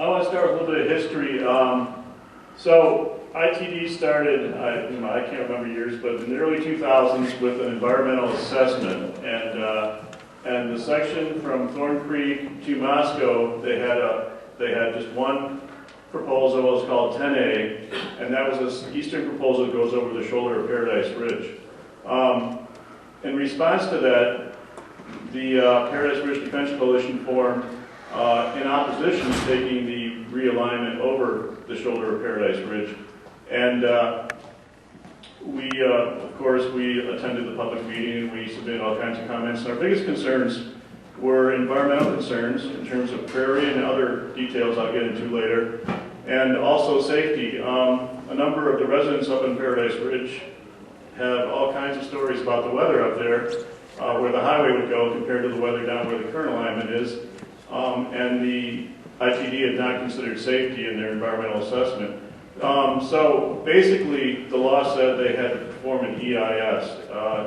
I want to start with a little bit of history. So ITD started, I can't remember years, but in the early 2000s with an environmental assessment. And the section from Thorn Creek to Moscow, they had just one proposal. It was called 10A, and that was this eastern proposal that goes over the shoulder of Paradise Ridge. In response to that, the Paradise Ridge Defense Coalition formed in opposition to taking the realignment over the shoulder of Paradise Ridge. And of course, we attended the public meeting and we submitted all kinds of comments. And our biggest concerns were environmental concerns in terms of prairie and other details I'll get into later, and also safety. A number of the residents up in Paradise Ridge have all kinds of stories about the weather up there, where the highway would go compared to the weather down where the current alignment is. And the ITD had not considered safety in their environmental assessment. So basically, the law said they had to perform an EIS.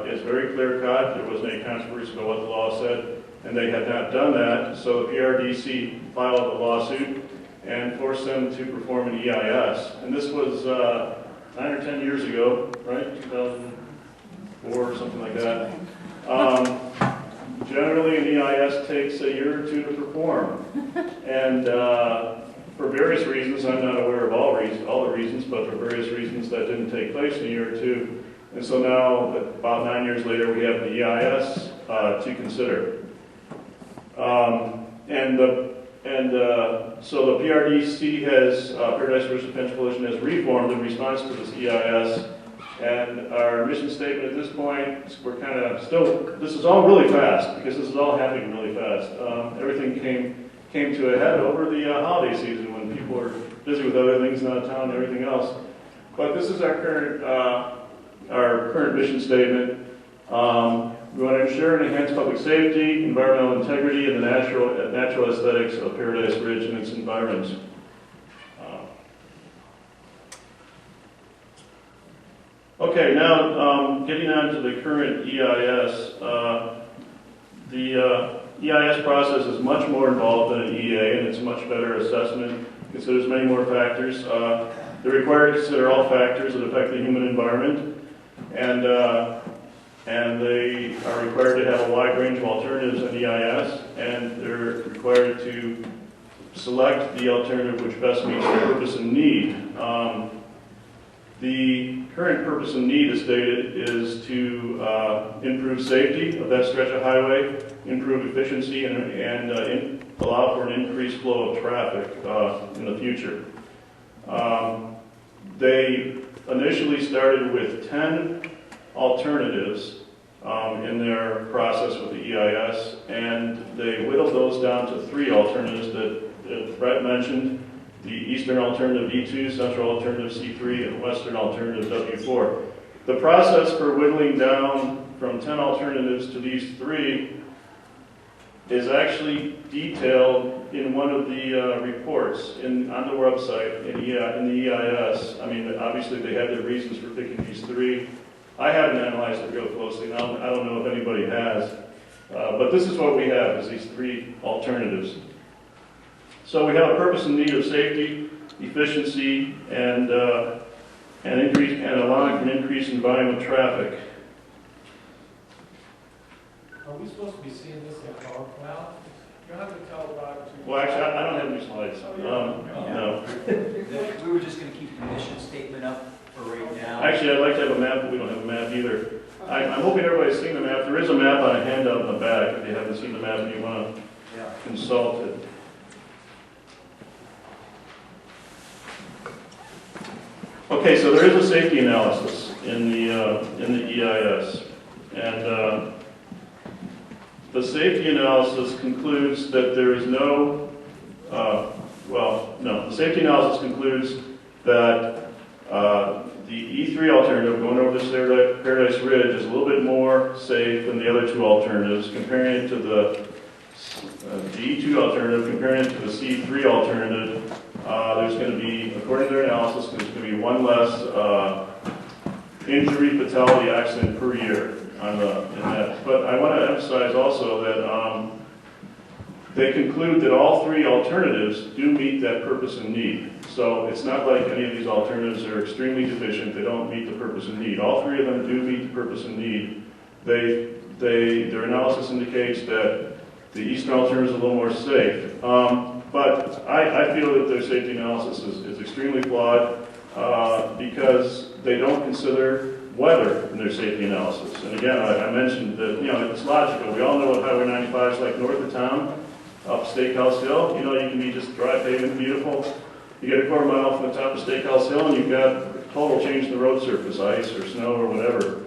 It's very clear cut. There wasn't any controversy about what the law said, and they had not done that. So the PRDC filed a lawsuit and forced them to perform an EIS. And this was 9 or 10 years ago, right? 2004 or something like that. Generally, an EIS takes a year or two to perform, and for various reasons, I'm not aware of all the reasons, but for various reasons that didn't take place in a year or two. And so now, about 9 years later, we have the EIS to consider. So the PRDC has, Paradise Ridge Defense Coalition has reformed in response to this EIS. And our mission statement at this point, we're kind of still, this is all really fast, because this is all happening really fast. Everything came to a head over the holiday season when people were busy with other things out of town and everything else. But this is our current mission statement. We want to ensure and enhance public safety, environmental integrity, and the natural aesthetics of Paradise Ridge and its environs. Okay, now getting on to the current EIS. The EIS process is much more involved than an EA, and it's a much better assessment. It considers many more factors. They're required to consider all factors that affect the human environment, and they are required to have a wide range of alternatives in EIS, and they're required to select the alternative which best meets their purpose and need. The current purpose and need, as stated, is to improve safety of that stretch of highway, improve efficiency, and allow for an increased flow of traffic in the future. They initially started with 10 alternatives in their process with the EIS, and they whittled those down to 3 alternatives that Brett mentioned: the Eastern Alternative E2, Central Alternative C3, and Western Alternative W4. The process for whittling down from 10 alternatives to these 3 is actually detailed in one of the reports on the website in the EIS. I mean, obviously they had their reasons for picking these 3. I haven't analyzed it real closely, and I don't know if anybody has. But this is what we have, is these 3 alternatives. So we have a purpose and need of safety, efficiency, and allowing for an increase in volume of traffic. Are we supposed to be seeing this in PowerPoint? You'll have to tell about it. Well, actually, I don't have any slides. No. We were just going to keep the mission statement up for right now. Actually, I'd like to have a map, but we don't have a map either. I'm hoping everybody's seen the map. There is a map on a handout in the back if you haven't seen the map and you want to consult it. Okay, so there is a safety analysis in the EIS, and the safety analysis concludes that there is no. The safety analysis concludes that the E3 alternative going over this Paradise Ridge is a little bit more safe than the other 2 alternatives. Comparing it to the E2 alternative, comparing it to the C3 alternative. There's going to be, according to their analysis, there's going to be 1 less injury fatality accident per year in that. But I want to emphasize also that they conclude that all three alternatives do meet that purpose and need. So it's not like any of these alternatives are extremely deficient, they don't meet the purpose and need. All three of them do meet the purpose and need. Their analysis indicates that the eastern alternative is a little more safe. But I feel that their safety analysis is extremely flawed because they don't consider weather in their safety analysis. And again, I mentioned that, it's logical. We all know what Highway 95 is like north of town, up Steakhouse Hill. You can be just dry pavement, beautiful. You get a quarter mile from the top of Steakhouse Hill and you've got total change in the road surface, ice or snow or whatever.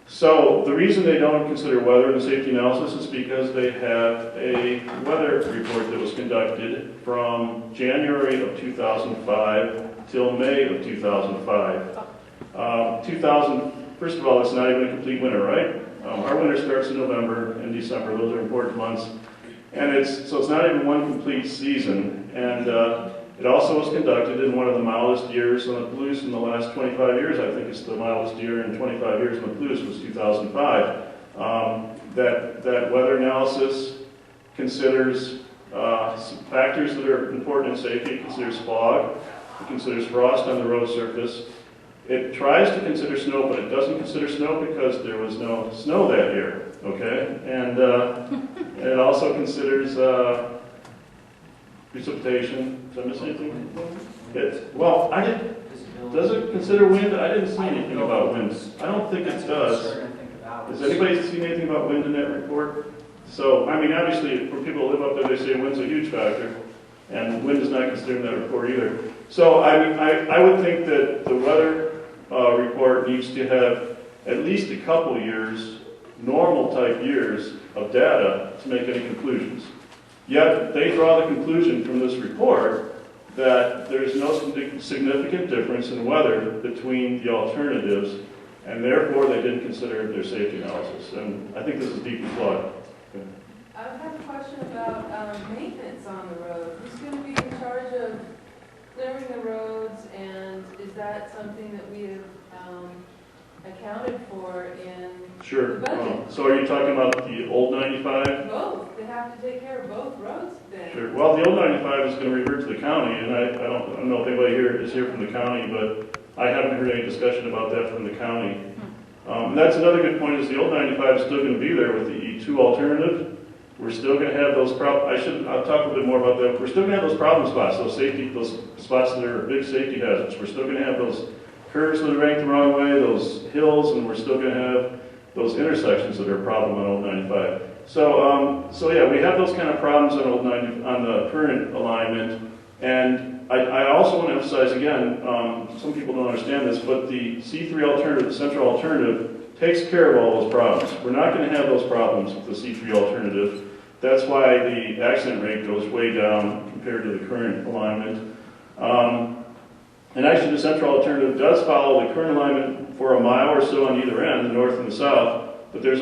So the reason they don't consider weather in the safety analysis is because they have a weather report that was conducted from January of 2005 till May of 2005. First of all, it's not even a complete winter, right? Our winter starts in November and December. Those are important months. And it's not even one complete season. And it also was conducted in one of the mildest years on the Palouse in the last 25 years. I think it's the mildest year in 25 years on the Palouse was 2005. That weather analysis considers factors that are important in safety. It considers fog. It considers frost on the road surface. It tries to consider snow, but it doesn't consider snow because there was no snow that year, okay? And it also considers precipitation. Did I miss anything? Does it consider wind? I didn't see anything about wind. I don't think it does. Has anybody seen anything about wind in that report? So, obviously, for people who live up there, they say wind's a huge factor, and wind is not considered in that report either. So, I would think that the weather report needs to have at least a couple years, normal type years of data to make any conclusions. Yet they draw the conclusion from this report that there's no significant difference in weather between the alternatives, and therefore they didn't consider their safety analysis. And I think this is deeply flawed. Okay. I have a question about maintenance on the road. Who's going to be in charge of clearing the roads, and is that something that we have accounted for in Sure. the budget? So are you talking about the old 95? Both. They have to take care of both roads then. Sure. Well, the old 95 is going to revert to the county, and I don't know if anybody here is here from the county, but I haven't heard any discussion about that from the county. That's another good point, is the old 95 is still going to be there with the E2 alternative. We're still going to have those I'll talk a little bit more about that. We're still going to have those problem spots, those spots that are big safety hazards. We're still going to have those curves that are ranked the wrong way, those hills, and we're still going to have those intersections that are a problem on old 95. So yeah, we have those kind of problems on old 90, on the current alignment. And I also want to emphasize again, some people don't understand this, but the C3 alternative, the central alternative, takes care of all those problems. We're not going to have those problems with the C3 alternative. That's why the accident rate goes way down compared to the current alignment. And actually the central alternative does follow the current alignment for a mile or so on either end, the north and the south, but there's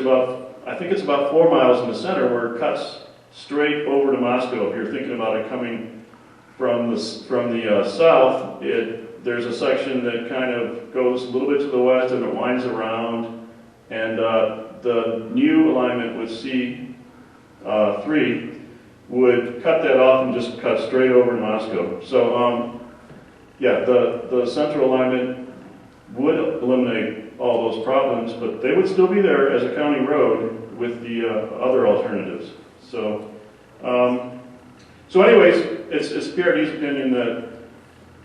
I think it's about 4 miles in the center where it cuts straight over to Moscow. If you're thinking about it coming from the south, there's a section that kind of goes a little bit to the west and it winds around. And the new alignment with C3 would cut that off and just cut straight over to Moscow. So yeah, the central alignment would eliminate all those problems, but they would still be there as a county road with the other alternatives. So, anyways, it's PRD's opinion that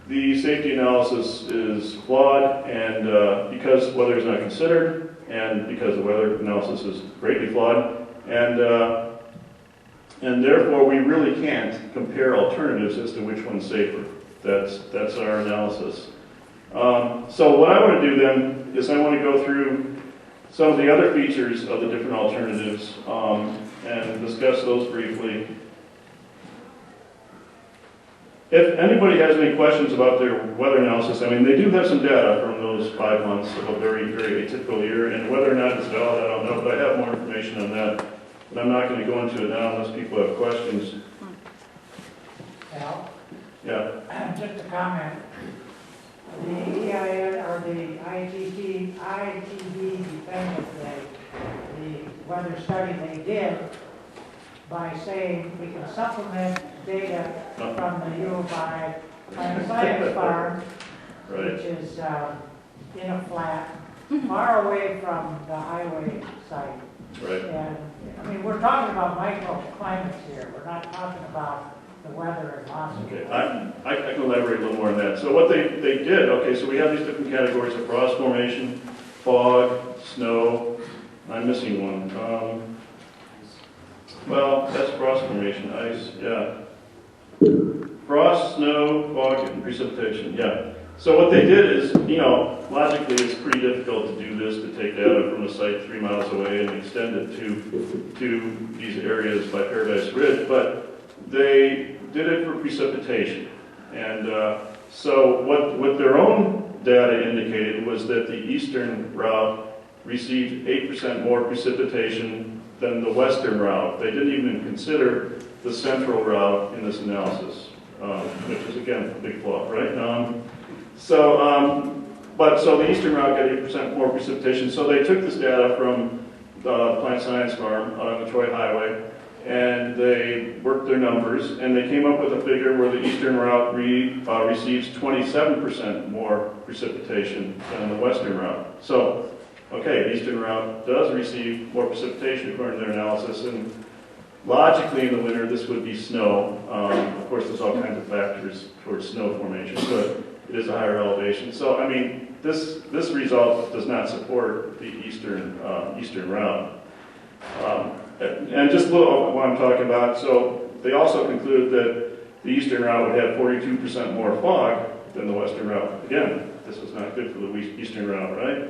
the safety analysis is flawed, and because weather is not considered, and because the weather analysis is greatly flawed, and therefore we really can't compare alternatives as to which one's safer. That's our analysis. So what I want to do then is I want to go through some of the other features of the different alternatives and discuss those briefly. If anybody has any questions about their weather analysis, they do have some data from those 5 months of a very, very atypical year, and whether or not it's valid, I don't know, but I have more information on that. But I'm not going to go into it now unless people have questions. Al? Yeah. Just a comment. The EIN or the ITD defended the weather study they did by saying we can supplement data from the U.S. Science Farm, Right. which is in a flat, far away from the highway site. Right. And, I mean, we're talking about microclimates here. We're not talking about the weather in Moscow. Okay, I can elaborate a little more on that. So what they did, okay, so we have these different categories of frost formation, fog, snow. I'm missing one. Well, that's frost formation, ice, yeah. Frost, snow, fog, and precipitation, yeah. So what they did is, you know, logically it's pretty difficult to do this, to take data from a site 3 miles away and extend it to these areas by Paradise Ridge, but they did it for precipitation. And so what their own data indicated was that the eastern route received 8% more precipitation than the western route. They didn't even consider the central route in this analysis, which is, again, a big flaw, right? So the eastern route got 8% more precipitation. So they took this data from the Plant Science Farm on the Troy Highway, and they worked their numbers, and they came up with a figure where the eastern route receives 27% more precipitation than the western route. So, okay, the eastern route does receive more precipitation according to their analysis, and logically in the winter this would be snow. Of course, there's all kinds of factors towards snow formation, but it is a higher elevation. So, I mean, this result does not support the eastern route. And just a little what I'm talking about, so they also concluded that the eastern route would have 42% more fog than the western route. Again, this is not good for the eastern route, right?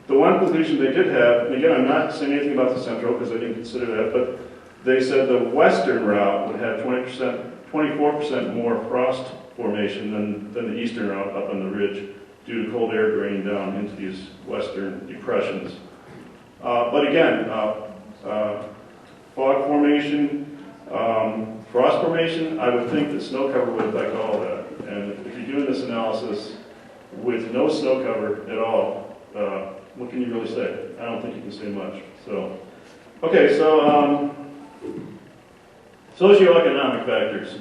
The one conclusion they did have, and again, I'm not saying anything about the central because I didn't consider that, but they said the western route would have 24% more frost formation than the eastern route up on the ridge due to cold air draining down into these western depressions. But again, fog formation, frost formation, I would think that snow cover would affect all of that. And if you're doing this analysis with no snow cover at all, what can you really say? I don't think you can say much. So, okay, so socioeconomic factors.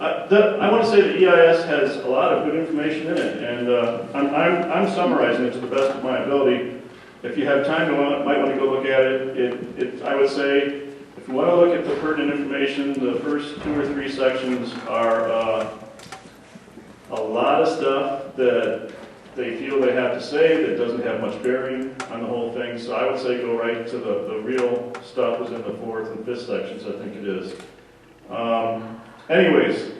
I want to say that EIS has a lot of good information in it, and I'm summarizing it to the best of my ability. If you have time, you might want to go look at it. I would say, if you want to look at the pertinent information, the first 2 or 3 sections are a lot of stuff that they feel they have to say that doesn't have much bearing on the whole thing. So I would say go right to the real stuff is in the 4th and 5th sections, I think it is. Anyways,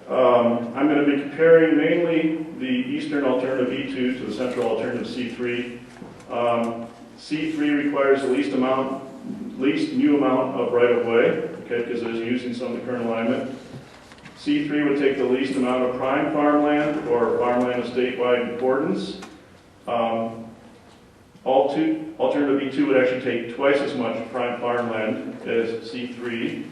I'm going to be comparing mainly the eastern alternative E2 to the central alternative C3. C3 requires the least new amount of right-of-way, okay, because it is using some of the current alignment. C3 would take the least amount of prime farmland or farmland of statewide importance. Alternative E2 would actually take twice as much prime farmland as C3.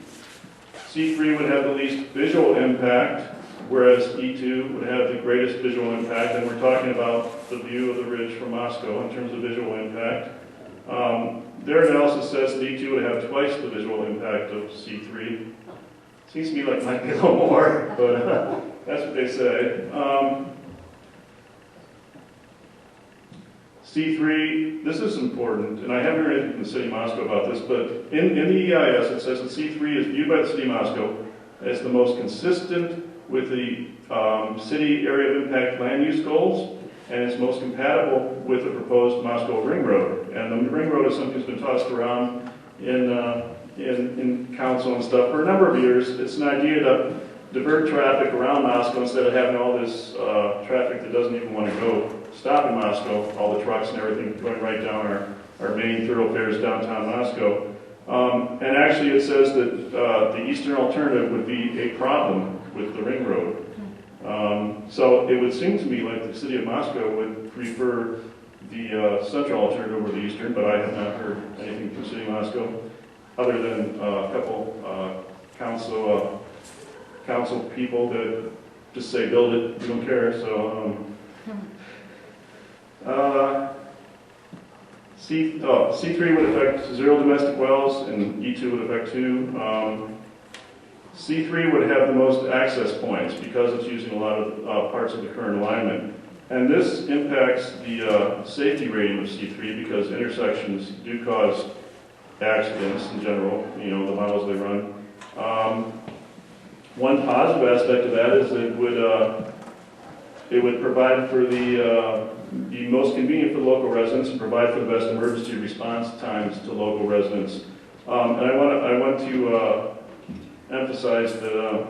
C3 would have the least visual impact, whereas E2 would have the greatest visual impact, and we're talking about the view of the ridge from Moscow in terms of visual impact. Their analysis says that E2 would have twice the visual impact of C3. Seems to me like it might be a little more, but that's what they say. C3, this is important, and I haven't heard anything from the city of Moscow about this, but in the EIS it says that C3 is viewed by the city of Moscow as the most consistent with the city area of impact land use goals, and it's most compatible with the proposed Moscow Ring Road. And the Ring Road is something that's been tossed around in council and stuff for a number of years. It's an idea to divert traffic around Moscow instead of having all this traffic that doesn't even want to go stop in Moscow, all the trucks and everything going right down our main thoroughfares downtown Moscow. And actually it says that the eastern alternative would be a problem with the Ring Road. So it would seem to me like the city of Moscow would prefer the central alternative over the eastern, but I have not heard anything from the city of Moscow other than a couple council people that just say build it, we don't care. So C3 would affect 0 domestic wells, and E2 would affect 2. C3 would have the most access points because it's using a lot of parts of the current alignment. And this impacts the safety rating of C3 because intersections do cause accidents in general, you know, the miles they run. One positive aspect of that is it would provide for be most convenient for local residents and provide for the best emergency response times to local residents. And I want to emphasize that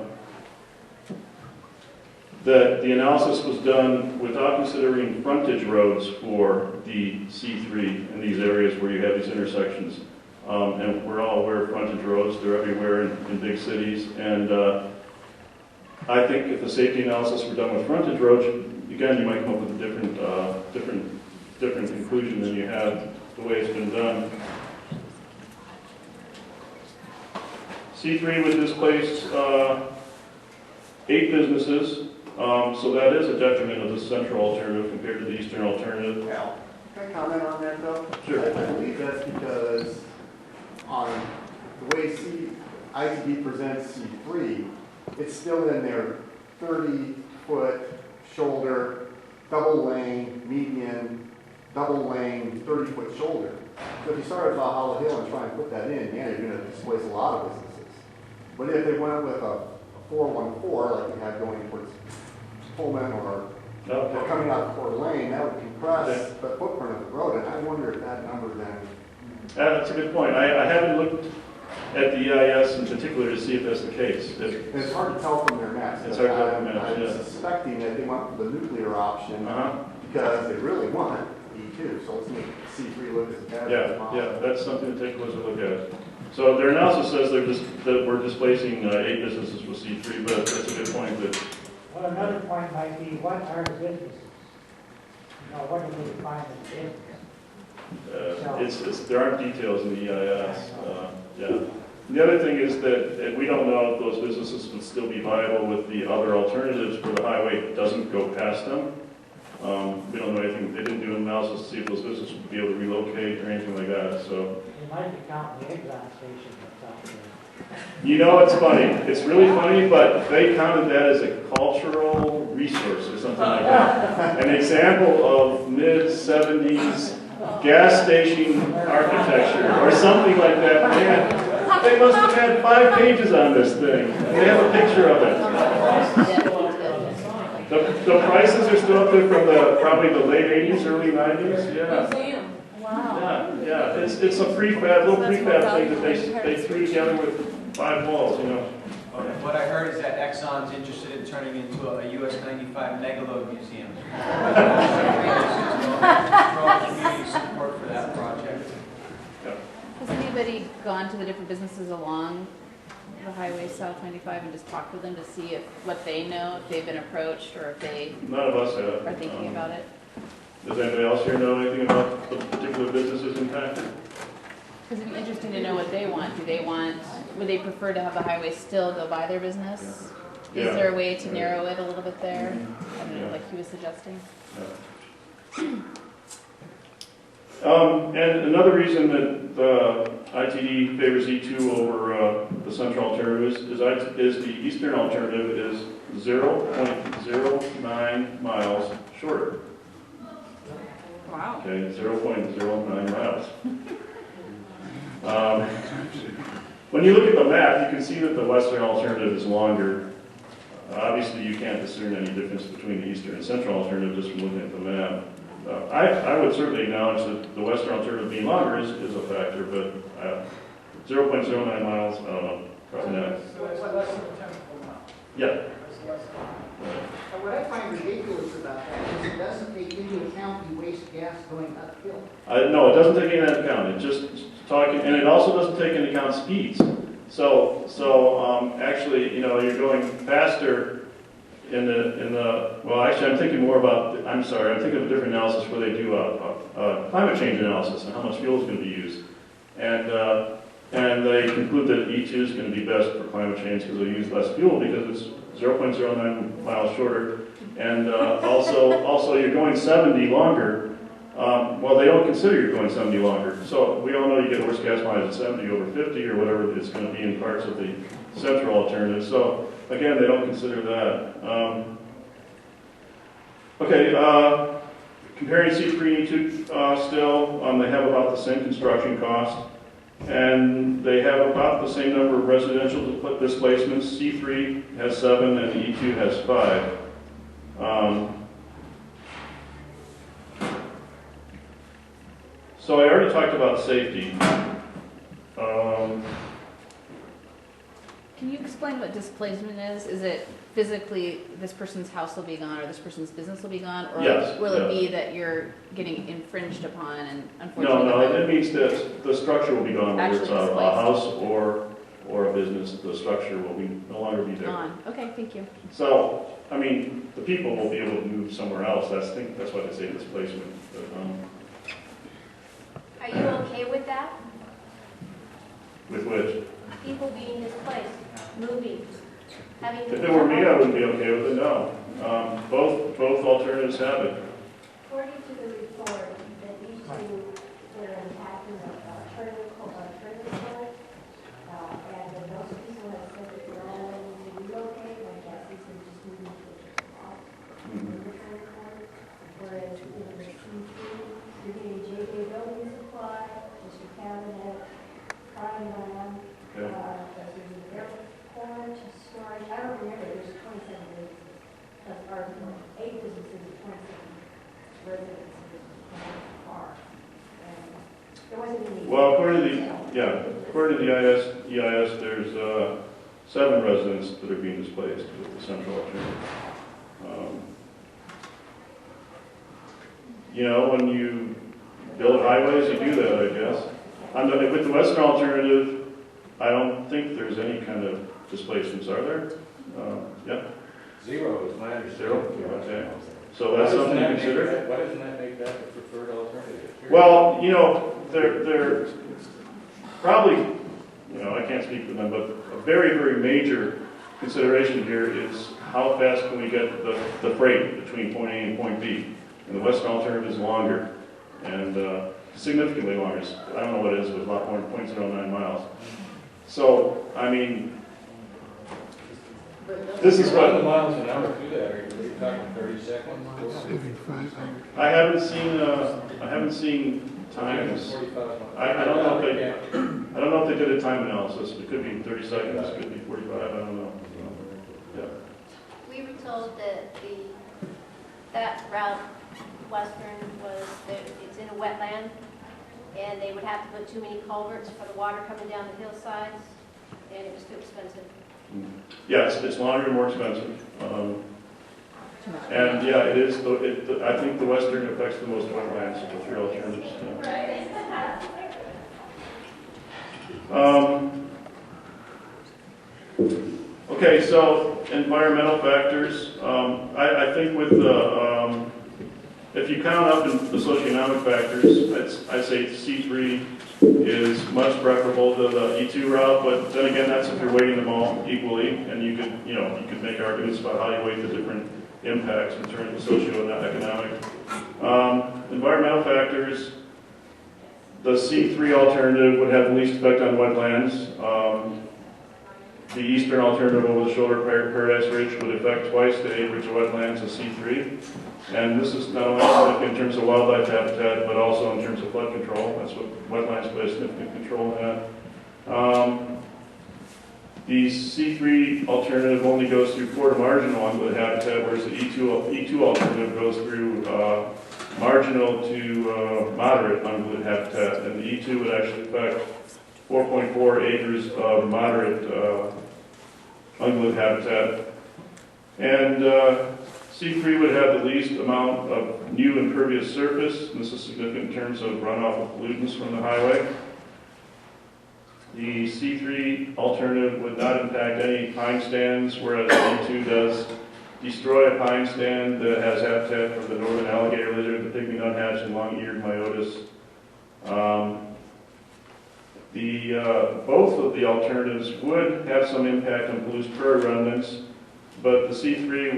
the analysis was done without considering frontage roads for the C3 in these areas where you have these intersections. And we're all aware of frontage roads. They're everywhere in big cities. And I think if the safety analysis were done with frontage roads, again, you might come up with a different conclusion than you have the way it's been done. C3 would displace 8 businesses, so that is a detriment of the central alternative compared to the eastern alternative. Al, can I comment on that though? Sure. I believe that's because on the way ITD presents C3, it's still in their 30-foot shoulder, double lane, median, double lane, 30-foot shoulder. So if you start at Valhalla Hill and try and put that in, yeah, you're going to displace a lot of businesses. But if they went with a 414, like we had going towards Pullman or coming out of Coeur d'Alene, that would compress the footprint of the road. And I wonder if that number then... That's a good point. I haven't looked at the EIS in particular to see if that's the case. It's hard to tell from their maps. It's hard to tell from maps, I'm yeah. suspecting that they went for the nuclear option because they really want E2. So let's make C3 look as bad as possible. Yeah, that's something to take a closer look at. So their analysis says that we're displacing 8 businesses with C3, but that's a good point. Well, another point might be, what are businesses? You know, what do we define as business? There aren't details in the EIS. Yeah. The other thing is that we don't know if those businesses would still be viable with the other alternatives where the highway doesn't go past them. We don't know anything. They didn't do an analysis to see if those businesses would be able to relocate or anything like that. So. You might be counting the exxon station that's out there. You know, it's funny. It's really funny, but they counted that as a cultural resource or something like that. An example of mid-70s gas station architecture or something like that. Man, they must have had 5 pages on this thing. They have a picture of it. The prices are still up there from probably the late 80s, early 90s. Yeah. Museum. Wow. Yeah. It's a little prefab thing that they threw together with 5 walls, you know. What I heard is that Exxon's interested in turning into a US95 megaload museum. Strong community support for that project. Has anybody gone to the different businesses along the highway South 95 and just talked with them to see what they know, if they've been approached, or if they None of us have. are thinking about it? Does anybody else here know anything about the particular businesses impacted? Because it'd be interesting to know what they want. Would they prefer to have the highway still go by their business? Is there a way to narrow it a little bit there? I don't know, like he was suggesting. And another reason that the ITD favors E2 over the central alternative is the eastern alternative is 0.09 miles shorter. Wow. Okay, 0.09 miles. When you look at the map, you can see that the western alternative is longer. Obviously, you can't discern any difference between the eastern and central alternative just from looking at the map. I would certainly acknowledge that the western alternative being longer is a factor, but 0.09 miles, I don't know, probably not. So it's less than 10 mile. Yeah. It's less than. And what I find ridiculous about that is it doesn't take into account the waste gas going uphill. No, it doesn't take any of that into account. It's just talking, and it also doesn't take into account speeds. So actually, you know, you're going faster well, actually, I'm thinking more about, I'm thinking of a different analysis where they do a climate change analysis and how much fuel is going to be used. And they conclude that E2 is going to be best for climate change because they'll use less fuel because it's 0.09 miles shorter. And also you're going 70 longer Well, they don't consider you're going 70 longer. So we all know you get worse gas mileage at 70 over 50 or whatever it's going to be in parts of the central alternative. So again, they don't consider that. Okay, comparing C3 and E2 still, they have about the same construction cost. And they have about the same number of residential displacements. C3 has 7 and E2 has 5. So I already talked about safety. Can you explain what displacement is? Is it physically this person's house will be gone or this person's business will be gone? Or Yes, will it yes. be that you're getting infringed upon and unfortunately... No, it means that the structure will be gone, whether it's Actually a displaced. house or a business, the structure will no longer be there. Gone. Okay, thank you. So, I mean, the people will be able to move somewhere else. I think that's why they say displacement. But, Are you okay with that? with which? People being displaced, moving, having to... If it were me, I wouldn't be okay with it, no. Both alternatives have it. According to the report, that these two were impacting the alternative source, and then those people have said that they're all willing to relocate, I guess this is just moving to a different spot. Whereas, you know, the C2, you're getting JJ building supply, just a cabinet, crying land, Yeah. there's an airport, storage, I don't remember, there's 27 businesses, or 8 businesses and 27 residences in the park. And there wasn't any. Well, according to the EIS, there's 7 residents that are being displaced with the central alternative. You know, when you build highways, you do that, I guess. With the western alternative, I don't think there's any kind of displacements, are there? Yeah? Zero is my understanding. 0? Okay. So that's something to consider? Why doesn't that make that the preferred alternative? Well, you know, they're probably, you know, I can't speak for them, but a very, very major consideration here is how fast can we get the freight between point A and point B? And the western alternative is longer, and significantly longer. I don't know what it is, but a lot more than 0.09 miles. So, I mean, this is Run the what, miles an hour through that, are you talking 30 seconds? I haven't seen times. 45. I don't know if they did a time analysis. It could be 30 seconds, it could be 45, I don't know. Yeah. We were told that that route, western, was that it's in a wetland, and they would have to put too many culverts for the water coming down the hillsides, and it was too expensive. Yes, it's longer and more expensive. And yeah, it is. I think the western affects the most wetlands of the 3 alternatives. Okay, so environmental factors. I think with the if you count up the socioeconomic factors, I'd say C3 is much preferable to the E2 route, but then again, that's if you're weighting them all equally, and you could make arguments about how you weight the different impacts in terms of socioeconomic. Environmental factors, the C3 alternative would have the least effect on wetlands. The eastern alternative over the shoulder Paradise Ridge would affect twice the acreage of wetlands of C3. And this is not only significant in terms of wildlife habitat, but also in terms of flood control. That's what wetlands play a significant control in that. The C3 alternative only goes through core to marginal ungulate habitat, whereas the E2 alternative goes through marginal to moderate ungulate habitat. And the E2 would actually affect 4.4 acres of moderate ungulate habitat. And C3 would have the least amount of new impervious surface, and this is significant in terms of runoff of pollutants from the highway. The C3 alternative would not impact any pine stands, whereas E2 does destroy a pine stand that has habitat for the northern alligator lizard, the pygmy nuthatch, and long-eared myotis. Both of the alternatives would have some impact on Palouse prairie remnants, but the C3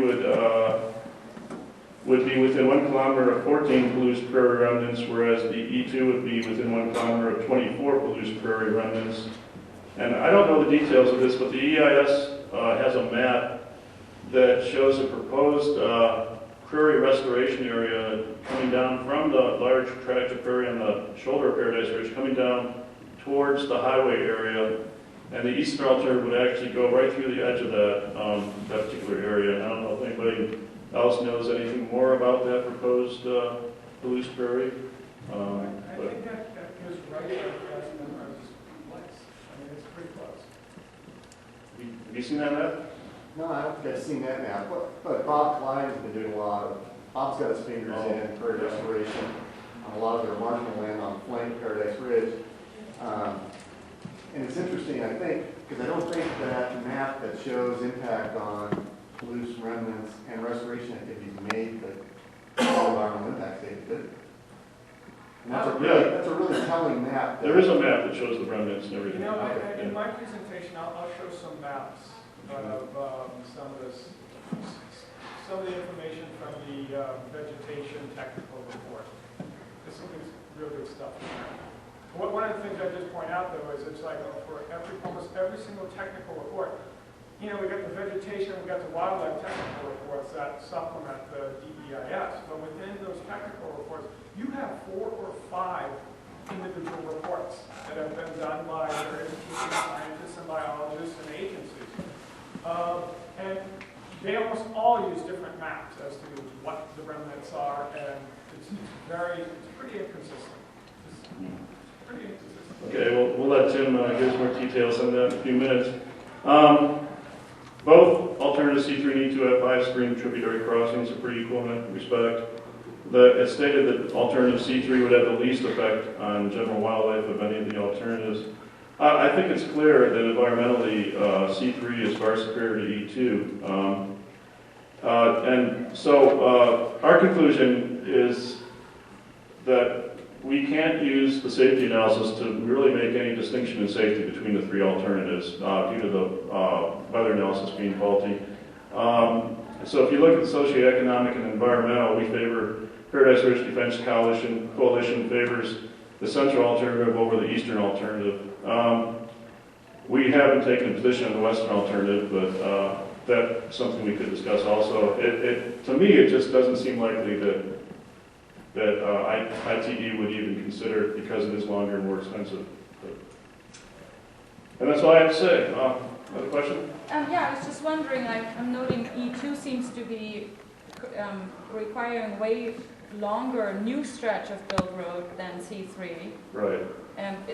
would be within 1 kilometer of 14 Palouse prairie remnants, whereas the E2 would be within 1 kilometer of 24 Palouse prairie remnants. And I don't know the details of this, but the EIS has a map that shows a proposed prairie restoration area coming down from the large tract of prairie on the shoulder of Paradise Ridge, coming down towards the highway area. And the eastern alternative would actually go right through the edge of that particular area. I don't know if anybody else knows anything more about that proposed Palouse prairie. I think that goes right where Memorize place. I mean, it's pretty close. Have you seen that map? No, I don't think I've seen that map, but Bob Klein's been doing a lot of, Bob's got his fingers in prairie restoration on a lot of their marginal land on the flank of Paradise Ridge. And it's interesting, I think, because I don't think that map that shows impact on Palouse remnants and restoration activities made the environmental impact statement, did it? And that's a really telling map. There is a map that shows the remnants and You everything. know, Okay. in my presentation, I'll show some maps of some of the information from the vegetation technical report. There's some real good stuff in there. One of the things I just point out, though, is it's like for almost every single technical report, you know, we got the vegetation, we got the wildlife technical reports that supplement the DEIS, but within those technical reports, you have 4 or 5 individual reports that have been done by their education scientists and biologists and agencies. And they almost all use different maps as to what the remnants are, and it's pretty inconsistent. Pretty inconsistent. Okay, well, we'll let Tim give us more details on that in a few minutes. Both alternative C3 and E2 have 5 stream tributary crossings, are pretty equal in that respect. It's stated that alternative C3 would have the least effect on general wildlife of any of the alternatives. I think it's clear that environmentally C3 is far superior to E2. And so our conclusion is that we can't use the safety analysis to really make any distinction in safety between the 3 alternatives due to the weather analysis being faulty. So if you look at the socioeconomic and environmental, we favor Paradise Ridge Defense Coalition favors the central alternative over the eastern alternative. We haven't taken a position on the western alternative, but that's something we could discuss also. To me, it just doesn't seem likely that ITD would even consider it because it is longer and more expensive. And that's all I have to say. Another question? Yeah, I was just wondering, I'm noting E2 seems to be requiring way longer new stretch of build road than C3. Right.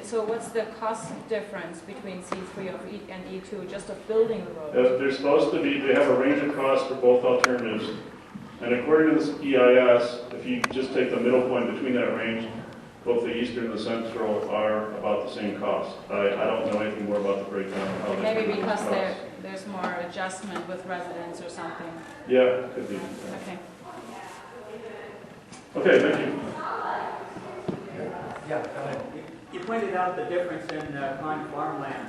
So what's the cost difference between C3 and E2, just of building the road? They're supposed to be, they have a range of costs for both alternatives. And according to this EIS, if you just take the middle point between that range, both the eastern and the central are about the same cost. I don't know anything more about the breakdown of how they Maybe because there's more adjustment with residents or something. Yeah, could be. Okay. Okay, thank you. Yeah, go ahead. You pointed out the difference in climb farmland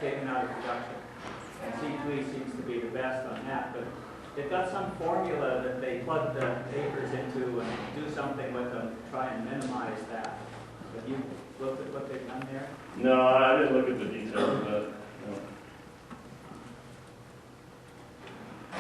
taken out of production. And C3 seems to be the best on that, but they've got some formula that they plug the acres into and do something with them to try and minimize that. Have you looked at what they've done there? No, I didn't look at the